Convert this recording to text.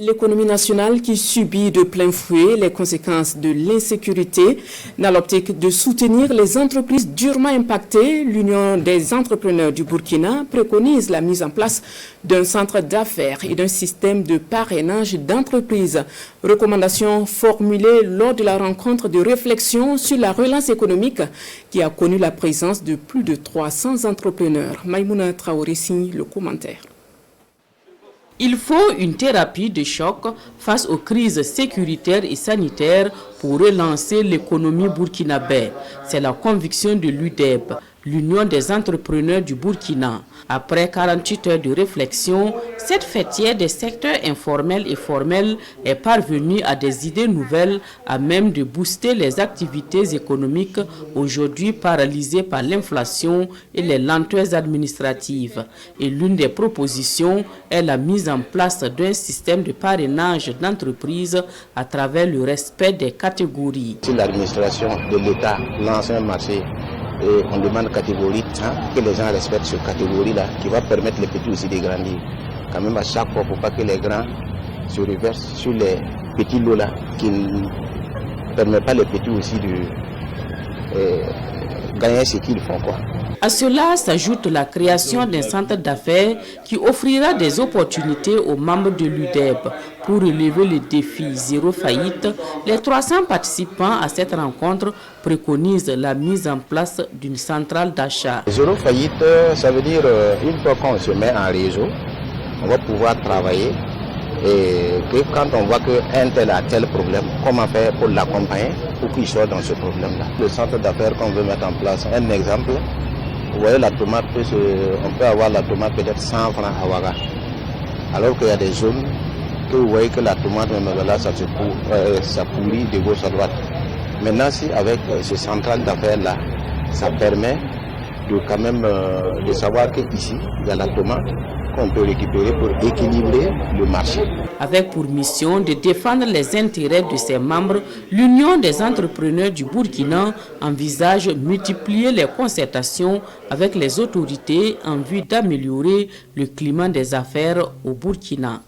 L'économie nationale qui subit de plein fouet les conséquences de l'insécurité. Dans l'optique de soutenir les entreprises durement impactées, l'Union des entrepreneurs du Burkina préconise la mise en place d'un centre d'affaires et d'un système de parrainage d'entreprises. Recommandations formulées lors de la rencontre de réflexion sur la relance économique qui a connu la présence de plus de 300 entrepreneurs. Maïmouna Traoré signe le commentaire. Il faut une thérapie de choc face aux crises sécuritaires et sanitaires pour relancer l'économie burkinabé. C'est la conviction de l'UDEB, l'Union des entrepreneurs du Burkina. Après 48 heures de réflexion, cette fêtière des secteurs informels et formels est parvenue à des idées nouvelles à même de booster les activités économiques aujourd'hui paralysées par l'inflation et les lenteurs administratives. Et l'une des propositions est la mise en place d'un système de parrainage d'entreprises à travers le respect des catégories. Si l'administration de l'État lance un marché, et on demande catégorie, que les gens respectent cette catégorie-là, qui va permettre les petits aussi de grandir. Quand même à chaque fois, il ne faut pas que les grands se reversent sur les petits lots-là, qui ne permettent pas les petits aussi de gagner ce qu'ils font, quoi. À cela s'ajoute la création d'un centre d'affaires qui offrira des opportunités aux membres de l'UDEB. Pour relever le défi zéro faillite, les 300 participants à cette rencontre préconisent la mise en place d'une centrale d'achat. Zéro faillite, ça veut dire une fois qu'on se met en réseau, on va pouvoir travailler et que quand on voit qu'un tel a tel problème, comment faire pour l'accompagner pour qu'il soit dans ce problème-là. Le centre d'affaires qu'on veut mettre en place, un exemple, vous voyez la tomate, on peut avoir la tomate peut-être 100 francs à Ouaga. Alors qu'il y a des zones que vous voyez que la tomate, là, ça pourrit de gauche à droite. Maintenant, si avec ce central d'affaires-là, ça permet de quand même de savoir qu'ici, il y a la tomate qu'on peut récupérer pour équilibrer le marché. Avec pour mission de défendre les intérêts de ses membres, l'Union des entrepreneurs du Burkina envisage multiplier les concertations avec les autorités en vue d'améliorer le climat des affaires au Burkina.